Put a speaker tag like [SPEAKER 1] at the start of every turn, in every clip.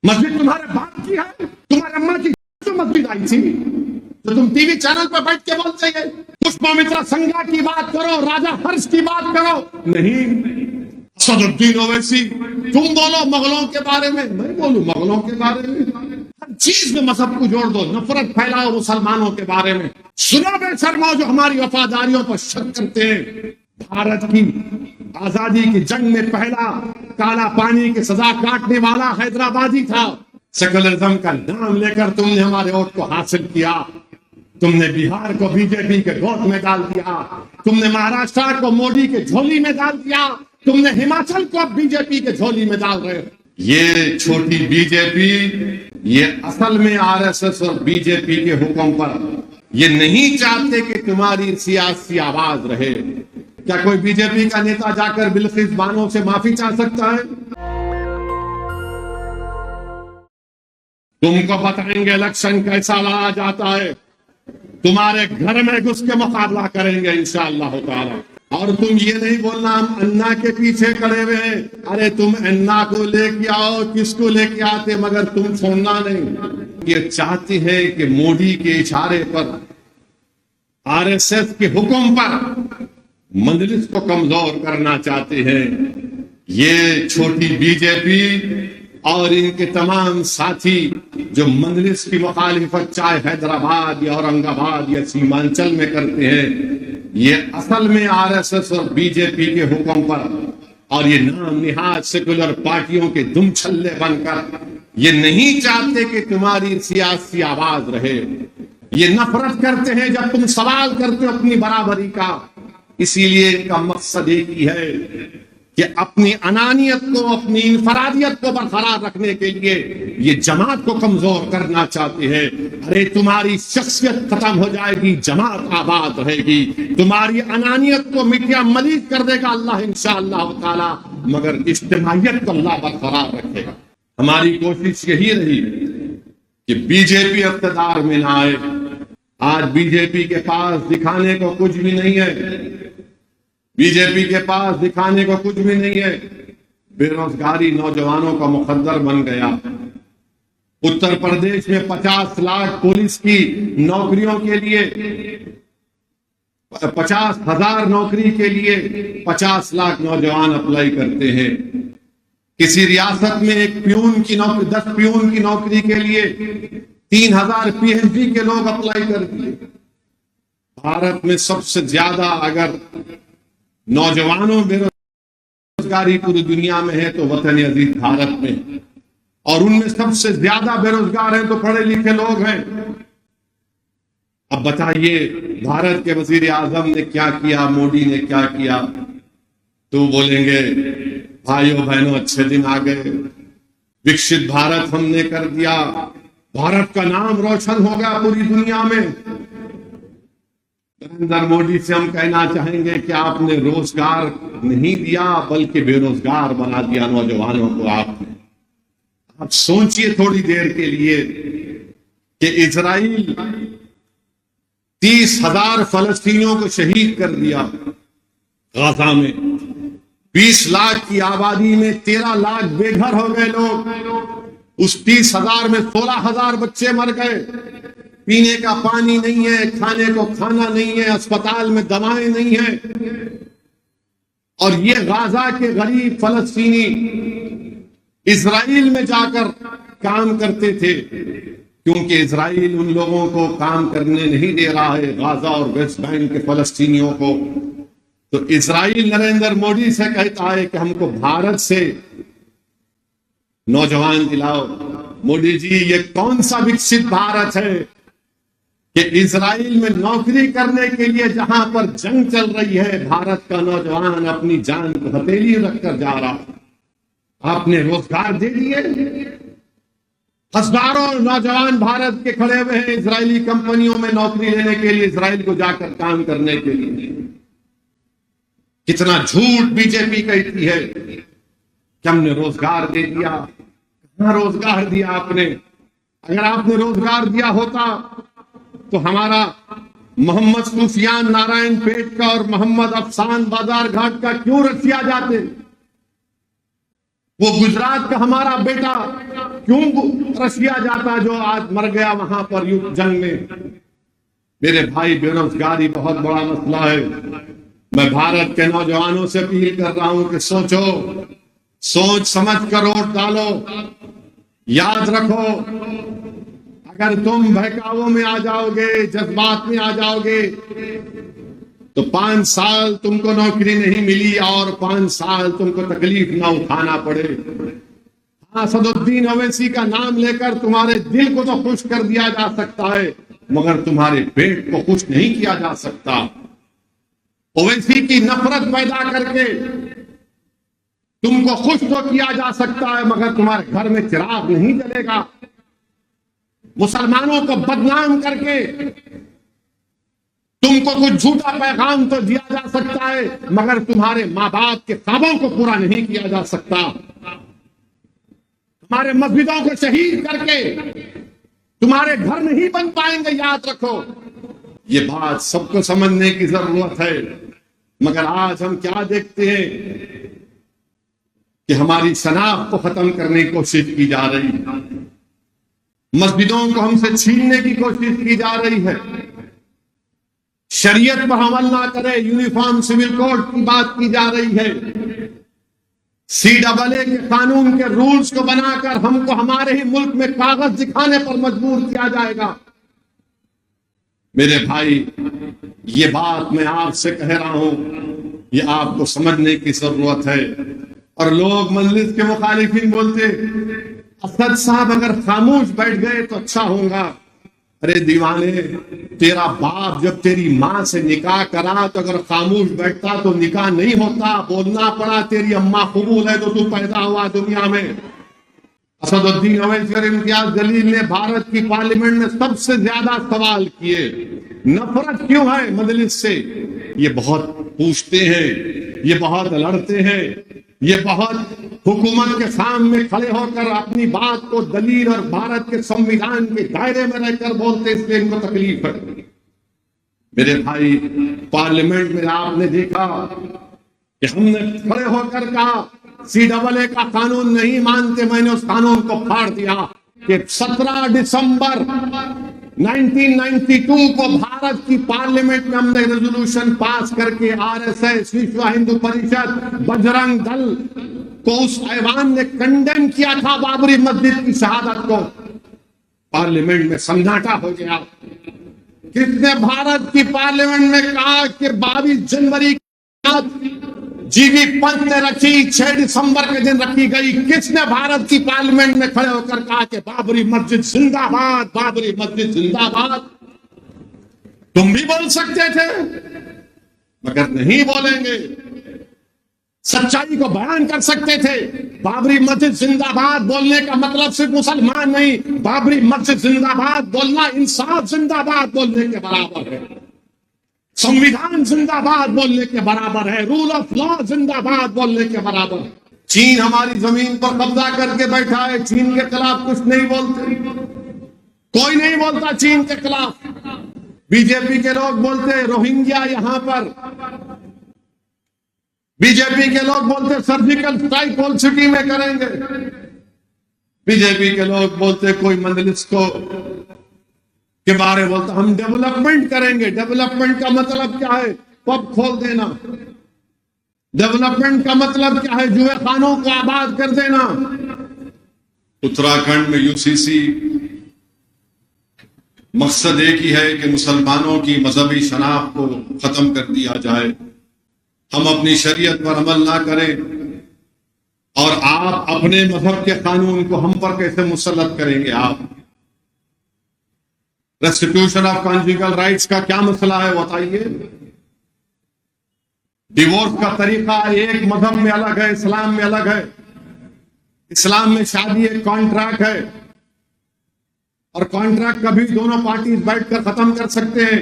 [SPEAKER 1] मस्जिद तुम्हारे बाप की है, तुम्हारे अम्मा की तो मस्जिद आई थी, तो तुम टीवी चैनल पर बैठ के बोलते हैं पुष्पमित्रा संज्ञा की बात करो, राजा हर्ष की बात करो। नहीं, सदुद्दीन ओवैसी तुम बोलो मुगलों के बारे में, मैं बोलूं मुगलों के बारे में। हर चीज में मजहब को जोड़ दो, नफरत फैलाओ मुसलमानों के बारे में। सुनो बेशर्मो जो हमारी वफादारियों पर शक करते हैं। भारत की आजादी की जंग में पहला काला पानी की सजा काटने वाला हैदराबादी था। सेकुलरिज्म का नाम लेकर तुमने हमारे वोट को हासिल किया। तुमने बिहार को बीजेपी के गोद में डाल दिया, तुमने महाराष्ट्र को मोदी के झोली में डाल दिया, तुमने हिमाचल को अब बीजेपी के झोली में डाल रहे हो। ये छोटी बीजेपी, ये असल में आरएसएस और बीजेपी के हुक्म पर ये नहीं चाहते कि तुम्हारी सियासी आवाज रहे। क्या कोई बीजेपी का नेता जाकर बिल्किस बानो से माफी चाह सकता है? तुमको बताएंगे इलेक्शन कैसा लड़ा जाता है, तुम्हारे घर में घुस के मुकाबला करेंगे इंशाअल्लाह ताला। और तुम ये नहीं बोलना हम अन्ना के पीछे खड़े हुए हैं। अरे तुम अन्ना को लेके आओ, किसको लेके आते, मगर तुम छोड़ना नहीं। ये चाहते हैं कि मोदी के इशारे पर, आरएसएस के हुक्म पर मजलिस को कमजोर करना चाहते हैं। ये छोटी बीजेपी और इनके तमाम साथी जो मजलिस की मुखालिफत चाहे हैदराबाद या औरंगाबाद या सीमांचल में करते हैं, ये असल में आरएसएस और बीजेपी के हुक्म पर और ये नाम निहाद सेकुलर पार्टियों के दुम छल्ले बनकर ये नहीं चाहते कि तुम्हारी सियासी आवाज रहे। ये नफरत करते हैं जब तुम सवाल करते हो अपनी बराबरी का। इसीलिए इनका मकसद एक ही है कि अपनी अनानियत को, अपनी इनफरादियत को बरकरार रखने के लिए ये जमात को कमजोर करना चाहते हैं। अरे तुम्हारी शख्सियत खत्म हो जाएगी, जमात आबाद रहेगी। तुम्हारी अनानियत को मिट्टियां मलीज कर देगा अल्लाह इंशाअल्लाह ताला, मगर इज्तिमाइयत को अल्लाह बरकरार रखेगा। हमारी कोशिश यही रही कि बीजेपी इक़्तिदार में ना आए। आज बीजेपी के पास दिखाने को कुछ भी नहीं है, बीजेपी के पास दिखाने को कुछ भी नहीं है। बेरोजगारी नौजवानों का मुकद्दर बन गया। उत्तर प्रदेश में 50 लाख पुलिस की नौकरियों के लिए, 50,000 नौकरी के लिए 50 लाख नौजवान अप्लाई करते हैं। किसी रियासत में एक प्यून की नौकरी, 10 प्यून की नौकरी के लिए 3,000 पीएचडी के लोग अप्लाई कर दिए। भारत में सबसे ज्यादा अगर नौजवानों बेरोजगारी पूरी दुनिया में है तो वतन अजीज भारत में, और उनमें सबसे ज्यादा बेरोजगार हैं तो पढ़े लिखे लोग हैं। अब बताइए भारत के वजीर आजम ने क्या किया, मोदी ने क्या किया? तो बोलेंगे भाइयों बहनों अच्छे दिन आ गए, विकसित भारत हमने कर दिया, भारत का नाम रोशन हो गया पूरी दुनिया में। नरेंद्र मोदी से हम कहना चाहेंगे कि आपने रोजगार नहीं दिया बल्कि बेरोजगार बना दिया नौजवानों को आपने। आप सोचिए थोड़ी देर के लिए कि इजराइल 30,000 फलस्तीनियों को शहीद कर दिया गाजा में। 20 लाख की आबादी में 13 लाख बेघर हो गए लोग। उस 30,000 में 16,000 बच्चे मर गए। पीने का पानी नहीं है, खाने को खाना नहीं है, अस्पताल में दवाएं नहीं है। और ये गाजा के गरीब फलस्तीनी इजराइल में जाकर काम करते थे, क्योंकि इजराइल उन लोगों को काम करने नहीं दे रहा है, गाजा और वेस्ट बैंक के फलस्तीनियों को। तो इजराइल नरेंद्र मोदी से कहता है कि हमको भारत से नौजवान दिलाओ। मोदी जी, ये कौन सा विकसित भारत है कि इजराइल में नौकरी करने के लिए जहां पर जंग चल रही है, भारत का नौजवान अपनी जान को हथेली रखकर जा रहा। आपने रोजगार दे दिए। हजारों नौजवान भारत के खड़े हुए हैं इजरायली कंपनियों में नौकरी लेने के लिए, इजराइल को जाकर काम करने के लिए। कितना झूठ बीजेपी कहती है कि हमने रोजगार दे दिया। कहां रोजगार दिया आपने? अगर आपने रोजगार दिया होता तो हमारा मोहम्मद सुफियान नारायण पेट का और मोहम्मद अफसान बाजार घाट का क्यों रसिया जाते? वो गुजरात का हमारा बेटा क्यों रशिया जाता जो आज मर गया वहां पर युद्ध जंग में। मेरे भाई, बेरोजगारी बहुत बड़ा मसला है। मैं भारत के नौजवानों से अपील कर रहा हूं कि सोचो, सोच समझ कर वोट डालो। याद रखो, अगर तुम बहकावों में आ जाओगे, जज्बात में आ जाओगे, तो 5 साल तुमको नौकरी नहीं मिली और 5 साल तुमको तकलीफ ना उठाना पड़े। हाँ, असदुद्दीन ओवैसी का नाम लेकर तुम्हारे दिल को तो खुश कर दिया जा सकता है, मगर तुम्हारे पेट को खुश नहीं किया जा सकता। ओवैसी की नफरत पैदा करके तुमको खुश तो किया जा सकता है, मगर तुम्हारे घर में चिराग नहीं जलेगा। मुसलमानों को बदनाम करके तुमको कुछ झूठा पैगाम तो दिया जा सकता है, मगर तुम्हारे माँ बाप के ख्वाबों को पूरा नहीं किया जा सकता। तुम्हारे मस्जिदों को शहीद करके तुम्हारे घर नहीं बन पाएंगे, याद रखो। ये बात सबको समझने की जरूरत है। मगर आज हम क्या देखते हैं कि हमारी शनाख्त को खत्म करने की कोशिश की जा रही है, मस्जिदों को हमसे छीनने की कोशिश की जा रही है, शरीयत पर अमल ना करे, यूनिफॉर्म सिविल कोड की बात की जा रही है, CAA के कानून के रूल्स को बनाकर हमको हमारे ही मुल्क में कागज दिखाने पर मजबूर किया जाएगा। मेरे भाई, ये बात मैं आपसे कह रहा हूं, ये आपको समझने की जरूरत है। और लोग मजलिस के मुखालिफिन बोलते, असद साहब अगर खामोश बैठ गए तो अच्छा होगा। अरे दीवाने, तेरा बाप जब तेरी माँ से निकाह करा तो अगर खामोश बैठता तो निकाह नहीं होता, बोलना पड़ा। तेरी अम्मा कबूल है तो तू पैदा हुआ दुनिया में। असदुद्दीन ओवैसी और इम्तियाज जलील ने भारत की पार्लियामेंट में सबसे ज्यादा सवाल किए। नफरत क्यों है मजलिस से? ये बहुत पूछते हैं, ये बहुत लड़ते हैं, ये बहुत हुकूमत के सामने खड़े होकर अपनी बात को दलील और भारत के संविधान के दायरे में रहकर बोलते, इसलिए इनको तकलीफ है। मेरे भाई, पार्लियामेंट में आपने देखा कि हमने खड़े होकर कहा CAA का कानून नहीं मानते, मैंने उस कानून को फाड़ दिया कि 17 दिसंबर 1992 को भारत की पार्लियामेंट में हमने रेजोल्यूशन पास करके RSS, विश्व हिंदू परिषद, बजरंग दल को उस ऐवान ने कंडेम किया था बाबरी मस्जिद की शहादत को। पार्लियामेंट में सन्नाटा हो गया। किसने भारत की पार्लियामेंट में कहा कि 22 जनवरी जीबी पंत ने रखी, 6 दिसंबर के दिन रखी गई? किसने भारत की पार्लियामेंट में खड़े होकर कहा कि बाबरी मस्जिद जिंदाबाद, बाबरी मस्जिद जिंदाबाद? तुम भी बोल सकते थे, मगर नहीं बोलेंगे। सच्चाई को बयान कर सकते थे। बाबरी मस्जिद जिंदाबाद बोलने का मतलब सिर्फ मुसलमान नहीं, बाबरी मस्जिद जिंदाबाद बोलना इंसाफ जिंदाबाद बोलने के बराबर है, संविधान जिंदाबाद बोलने के बराबर है, रूल ऑफ लॉ जिंदाबाद बोलने के बराबर है। चीन हमारी जमीन पर कब्जा करके बैठा है, चीन के खिलाफ कुछ नहीं बोलते, कोई नहीं बोलता चीन के खिलाफ। बीजेपी के लोग बोलते रोहिंग्या यहां पर, बीजेपी के लोग बोलते सर्जिकल स्ट्राइक होल सिटी में करेंगे, बीजेपी के लोग बोलते कोई मजलिस को के बारे में बोलता हम डेवलपमेंट करेंगे। डेवलपमेंट का मतलब क्या है? पब खोल देना। डेवलपमेंट का मतलब क्या है? जुए खानों को आबाद कर देना। उत्तराखंड में UCC मकसद एक ही है कि मुसलमानों की मजहबी शनाख्त को खत्म कर दिया जाए, हम अपनी शरीयत पर अमल ना करें, और आप अपने मजहब के कानून को हम पर कैसे मुसल्लत करेंगे? आप रेस्टिट्यूशन ऑफ कॉन्जुगल राइट्स का क्या मसला है बताइए? डिवोर्स का तरीका एक मजहब में अलग है, इस्लाम में अलग है। इस्लाम में शादी एक कॉन्ट्रैक्ट है, और कॉन्ट्रैक्ट कभी दोनों पार्टीज बैठकर खत्म कर सकते हैं,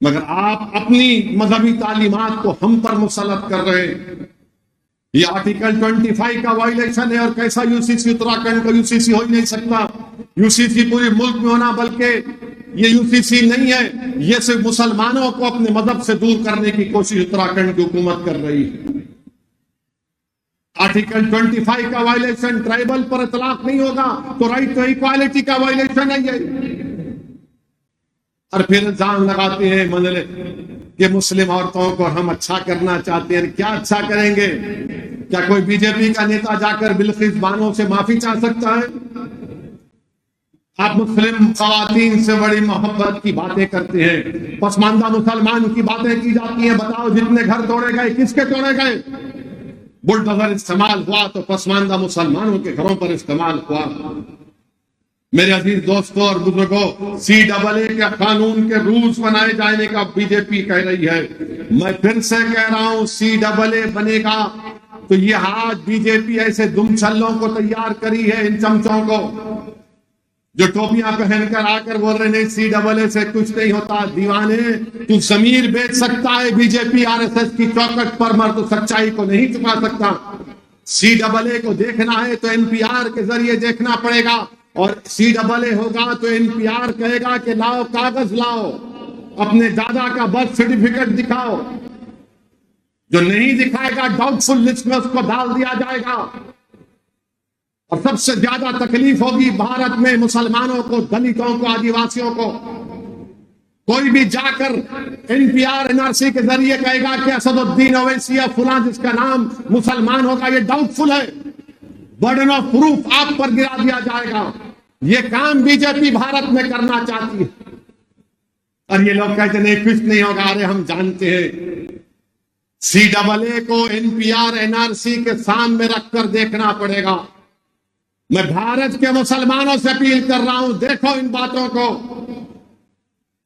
[SPEAKER 1] मगर आप अपनी मजहबी तालीमात को हम पर मुसल्लत कर रहे हैं। ये आर्टिकल 25 का वायलेशन है। और कैसा UCC? उत्तराखंड का UCC हो ही नहीं सकता। UCC पूरे मुल्क में होना, बल्कि ये UCC नहीं है, ये सिर्फ मुसलमानों को अपने मजहब से दूर करने की कोशिश उत्तराखंड की हुकूमत कर रही है। आर्टिकल 25 का वायलेशन, ट्राइबल पर इतलाक नहीं होगा तो राइट टू इक्वालिटी का वायलेशन है ये। और फिर इल्जाम लगाते हैं मंजले कि मुस्लिम औरतों को हम अच्छा करना चाहते हैं। क्या अच्छा करेंगे? क्या कोई बीजेपी का नेता जाकर बिल्किस बानो से माफी चाह सकता है? आप मुस्लिम खवातीन से बड़ी मोहब्बत की बातें करते हैं, पसमानदा मुसलमान की बातें की जाती हैं। बताओ जितने घर तोड़े गए किसके तोड़े गए? बुलडोजर इस्तेमाल हुआ तो पसमानदा मुसलमानों के घरों पर इस्तेमाल हुआ। मेरे अजीज दोस्तों और बुजुर्गों, CAA के कानून के रूल्स बनाए जाने का बीजेपी कह रही है। मैं फिर से कह रहा हूं, CAA बनेगा तो ये आज बीजेपी ऐसे दुमछल्लों को तैयार करी है, इन चमचों को जो टोपियां पहनकर आकर बोल रहे नहीं CAA से कुछ नहीं होता। दीवाने, तू जमीर बेच सकता है बीजेपी RSS की चौखट पर, मर तो सच्चाई को नहीं छुपा सकता। CAA को देखना है तो NPR के जरिए देखना पड़ेगा, और CAA होगा तो NPR कहेगा कि लाओ कागज लाओ, अपने दादा का बर्थ सर्टिफिकेट दिखाओ। जो नहीं दिखाएगा डाउटफुल लिस्ट में उसको डाल दिया जाएगा। और सबसे ज्यादा तकलीफ होगी भारत में मुसलमानों को, दलितों को, आदिवासियों को। कोई भी जाकर NPR NRC के जरिए कहेगा कि असदुद्दीन ओवैसी या फुला जिसका नाम मुसलमान होगा, ये डाउटफुल है, बर्डन ऑफ प्रूफ आप पर गिरा दिया जाएगा। ये काम बीजेपी भारत में करना चाहती है। और ये लोग कहते नहीं कुछ नहीं होगा। अरे हम जानते हैं, CAA को NPR NRC के सामने रखकर देखना पड़ेगा। मैं भारत के मुसलमानों से अपील कर रहा हूं, देखो इन बातों को।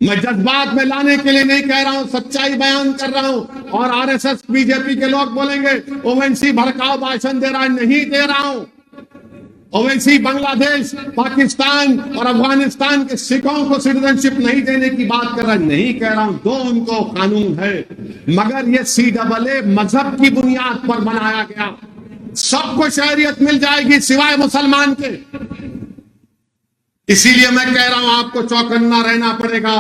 [SPEAKER 1] मैं जज्बात में लाने के लिए नहीं कह रहा हूं, सच्चाई बयान कर रहा हूं। और RSS बीजेपी के लोग बोलेंगे ओवैसी भड़काऊ भाषण दे रहा है, नहीं दे रहा हूं। ओवैसी बांग्लादेश, पाकिस्तान और अफगानिस्तान के सिखों को सिटीजनशिप नहीं देने की बात कर रहा है, नहीं कह रहा हूं। दो उनको कानून है, मगर ये CAA मजहब की बुनियाद पर बनाया गया। सबको शहरियत मिल जाएगी सिवाय मुसलमान के। इसीलिए मैं कह रहा हूं आपको चौकन्ना रहना पड़ेगा।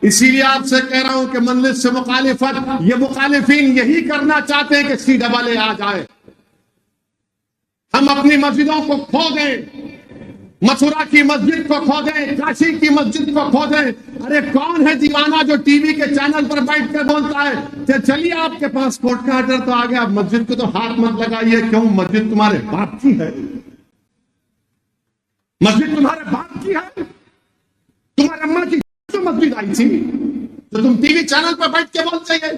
[SPEAKER 1] इसीलिए आपसे कह रहा हूं कि मजलिस से मुखालिफत, ये मुखालिफिन यही करना चाहते हैं कि CAA आ जाए, हम अपनी मस्जिदों को खो दें, मथुरा की मस्जिद को खो दें, काशी की मस्जिद को खो दें। अरे कौन है दीवाना जो टीवी के चैनल पर बैठ कर बोलता है चलिए आपके पास कोर्ट का ऑर्डर तो आ गया, मस्जिद को तो हाथ मत लगाइए। क्यों? मस्जिद तुम्हारे बाप की है, मस्जिद तुम्हारे बाप की है। तुम्हारे अम्मा की जो मस्जिद आई थी तो तुम टीवी चैनल पर बैठ के बोलते हैं।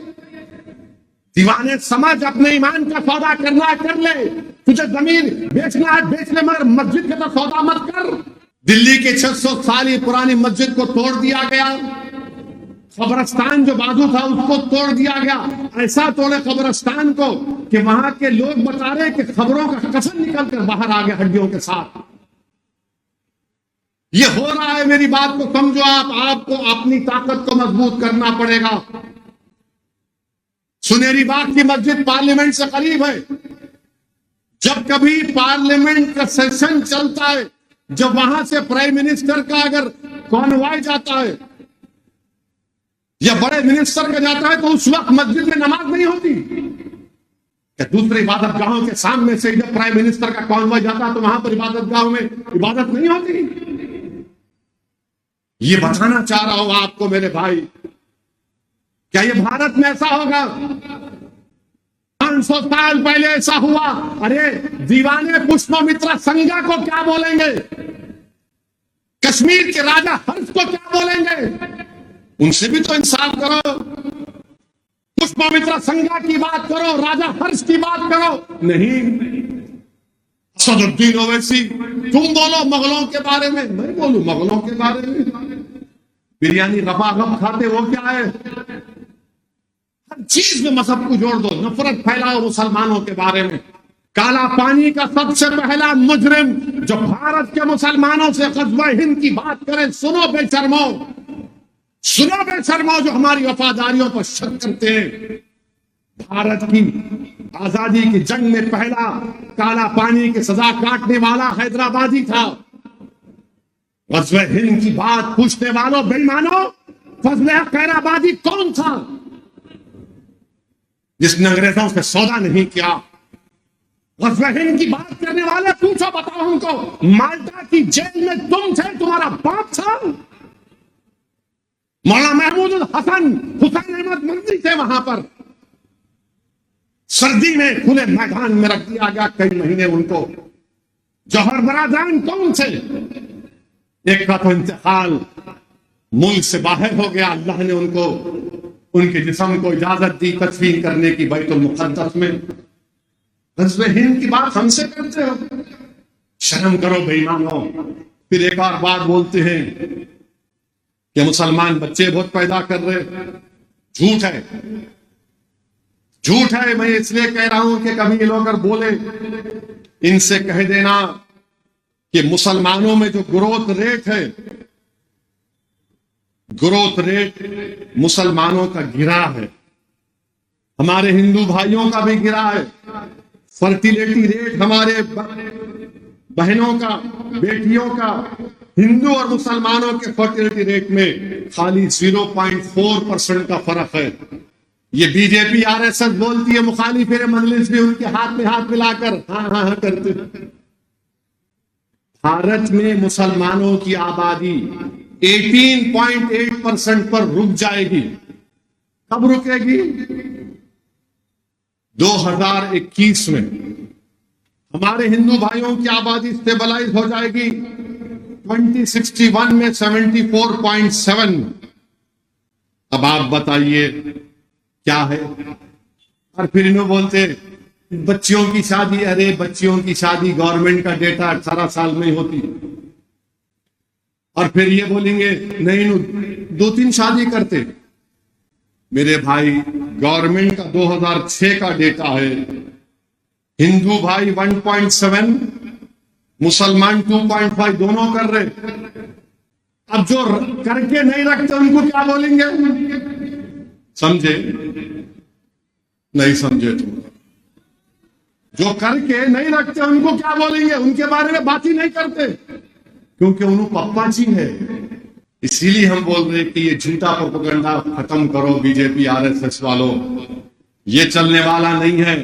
[SPEAKER 1] दीवाने समझ, अपने ईमान का सौदा करना है कर ले, तुझे जमीन बेचना है बेच ले, मगर मस्जिद का तो सौदा मत कर। दिल्ली के 600 साल पुरानी मस्जिद को तोड़ दिया गया, कब्रस्तान जो बाजू था उसको तोड़ दिया गया। ऐसा तोड़े कब्रस्तान को कि वहां के लोग बता रहे कि खबरों का कफन निकल कर बाहर आ गया हड्डियों के साथ। ये हो रहा है, मेरी बात को समझो। आपको अपनी ताकत को मजबूत करना पड़ेगा। सुनेरी बाग की मस्जिद पार्लियामेंट से करीब है। जब कभी पार्लियामेंट का सेशन चलता है, जब वहां से प्राइम मिनिस्टर का अगर कॉन्वॉय जाता है या बड़े मिनिस्टर का जाता है, तो उस वक्त मस्जिद में नमाज नहीं होती। क्या दूसरे इबादत गाहों के सामने से जब प्राइम मिनिस्टर का कॉन्वॉय जाता है तो वहां पर इबादत गाहों में इबादत नहीं होती? ये बताना चाह रहा हूं आपको मेरे भाई। क्या ये भारत में ऐसा होगा? 500 साल पहले ऐसा हुआ। अरे दीवाने पुष्पमित्रा संज्ञा को क्या बोलेंगे? कश्मीर के राजा हर्ष को क्या बोलेंगे? उनसे भी तो इंसाफ करो। पुष्पमित्रा संज्ञा की बात करो, राजा हर्ष की बात करो। नहीं, असदुद्दीन ओवैसी तुम बोलो मुगलों के बारे में, मैं बोलूं मुगलों के बारे में। बिरयानी गपागप खाते वो क्या है? हर चीज में मजहब को जोड़ दो, नफरत फैलाओ मुसलमानों के बारे में। काला पानी का सबसे पहला मुजरिम जो भारत के मुसलमानों से ग़ज़वा हिंद की बात करे, सुनो बेशर्मो, सुनो बेशर्मो जो हमारी वफादारियों पर शक करते हैं। भारत की आजादी की जंग में पहला काला पानी की सजा काटने वाला हैदराबादी था। ग़ज़वा हिंद की बात पूछने वालों बेईमानों, फजल खैराबादी कौन था जिसने अंग्रेजों से सौदा नहीं किया? गज़वे-हिंद की बात करने वाले पूछो, बताओ हमको, माल्टा की जेल में तुम थे, तुम्हारा बाप था? मौलाना महमूद हसन हुसैन अहमद मंत्री थे वहां पर। सर्दी में खुले मैदान में रख दिया गया कई महीने उनको। जौहर बरादरान कौन थे? एक का तो इंतकाल मुल्क से बाहर हो गया, अल्लाह ने उनको उनके जिस्म को इजाजत दी तदफीन करने की बैतुल मुक़द्दस में। गज़वे हिंद की बात हमसे करते हो? शर्म करो बेईमानो। फिर एक और बात बोलते हैं कि मुसलमान बच्चे बहुत पैदा कर रहे। झूठ है, झूठ है। मैं इसलिए कह रहा हूं कि कभी ये लोग अगर बोले, इनसे कह देना कि मुसलमानों में जो ग्रोथ रेट है, ग्रोथ रेट मुसलमानों का गिरा है, हमारे हिंदू भाइयों का भी गिरा है। फर्टिलिटी रेट हमारे बहनों का, बेटियों का, हिंदू और मुसलमानों के फर्टिलिटी रेट में खाली 0.4% का फर्क है। ये बीजेपी आरएसएस बोलती है, मुखालिफ मजलिस भी उनके हाथ में हाथ मिलाकर हाँ हाँ हाँ करते। भारत में मुसलमानों की आबादी 18.8% पर रुक जाएगी। कब रुकेगी? 2021 में हमारे हिंदू भाइयों की आबादी स्टेबलाइज हो जाएगी 2061 में 74.7। अब आप बताइए क्या है? और फिर इन्हों बोलते बच्चियों की शादी, अरे बच्चियों की शादी गवर्नमेंट का डेटा 18 साल में ही होती। और फिर ये बोलेंगे नहीं 2-3 शादी करते। मेरे भाई, गवर्नमेंट का 2006 का डेटा है। हिंदू भाई 1.7, मुसलमान 2.5, दोनों कर रहे। अब जो करके नहीं रखते उनको क्या बोलेंगे? समझे? नहीं समझे तुम? जो करके नहीं रखते उनको क्या बोलेंगे? उनके बारे में बात ही नहीं करते, क्योंकि उनको पप्पा जी है। इसीलिए हम बोल रहे कि ये झूठा प्रोपेगेंडा खत्म करो बीजेपी आरएसएस वालों, ये चलने वाला नहीं है।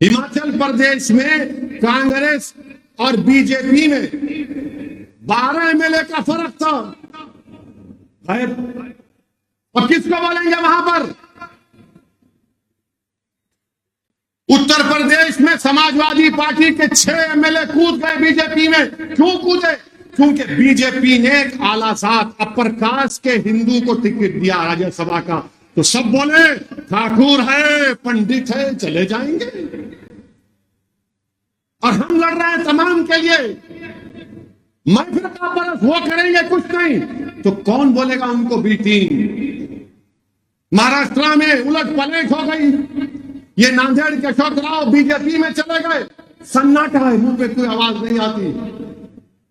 [SPEAKER 1] हिमाचल प्रदेश में कांग्रेस और बीजेपी में 12 एमएलए का फर्क था। और किसको बोलेंगे वहां पर? उत्तर प्रदेश में समाजवादी पार्टी के 6 एमएलए कूद गए बीजेपी में। क्यों कूदे? क्योंकि बीजेपी ने एक आलाजात अपर कास्ट के हिंदू को टिकट दिया राज्यसभा का, तो सब बोले ठाकुर है, पंडित है, चले जाएंगे। और हम लड़ रहे हैं तमाम के लिए। महफिल का बरस वो करेंगे कुछ नहीं, तो कौन बोलेगा उनको बी टीम? महाराष्ट्र में उलट पलट हो गई। ये नांदेड़ के अशोक राव बीजेपी में चले गए, सन्नाटा है, मुंह पे कोई आवाज नहीं आती।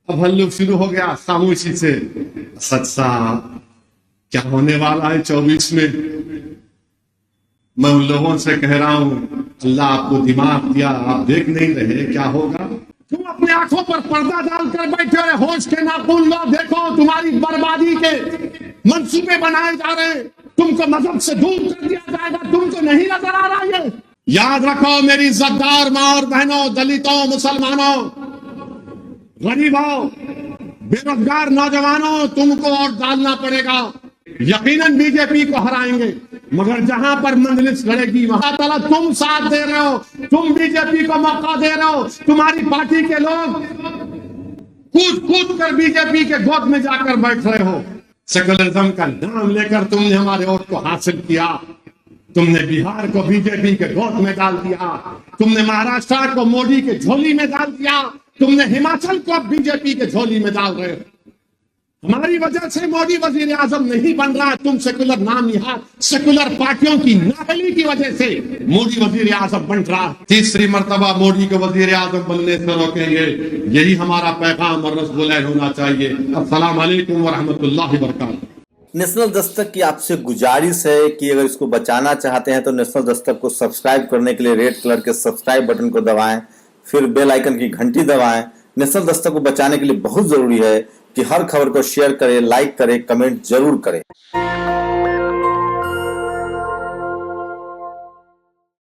[SPEAKER 1] अब हल्लुक शुरू हो गया खामोशी से। सच साहब क्या होने वाला है 24 में? मैं उन लोगों से कह रहा हूं, अल्लाह आपको दिमाग दिया, आप देख नहीं रहे क्या होगा? तुम अपने आंखों पर पर्दा डालकर बैठे हो, होश के नाखून लो, देखो तुम्हारी बर्बादी के मंसूबे बनाए जा रहे हैं। तुमको मजहब से दूर कर दिया जाएगा, तुमको नहीं नजर आ रहा है? याद रखो मेरी इज्जतदार मां और बहनों, दलितों, मुसलमानों, गरीबों, बेरोजगार नौजवानों, तुमको और डालना पड़ेगा। यकीनन बीजेपी को हराएंगे, मगर जहां पर मंजलिस लड़ेगी वहां ताला तुम साथ दे रहे हो, तुम बीजेपी को मौका दे रहे हो। तुम्हारी पार्टी के लोग कूद कूद कर बीजेपी के गोद में जाकर बैठ रहे हो। सेकुलरिज्म का नाम लेकर तुमने हमारे वोट को हासिल किया। तुमने बिहार को बीजेपी के गोद में डाल दिया, तुमने महाराष्ट्र को मोदी के झोली में डाल दिया, तुमने हिमाचल को अब बीजेपी के झोली में डाल रहे हो। हमारी वजह से मोदी वजीर आजम नहीं बन रहा, तुम सेकुलर नाम यहाँ सेकुलर पार्टियों की नाहली की वजह से मोदी वजीर आजम बन रहा। तीसरी मर्तबा मोदी को वजीर आजम बनने से रोकेंगे, यही हमारा पैगाम और रसगुल्ला होना चाहिए। अस्सलाम वालेकुम व रहमतुल्लाहि व बरकातहू।
[SPEAKER 2] नेशनल दस्तक की आपसे गुजारिश है कि अगर इसको बचाना चाहते हैं तो नेशनल दस्तक को सब्सक्राइब करने के लिए रेड कलर के सब्सक्राइब बटन को दबाएं, फिर बेल आइकन की घंटी दबाएं। नेशनल दस्तक को बचाने के लिए बहुत जरूरी है कि हर खबर को शेयर करें, लाइक करें, कमेंट जरूर करें।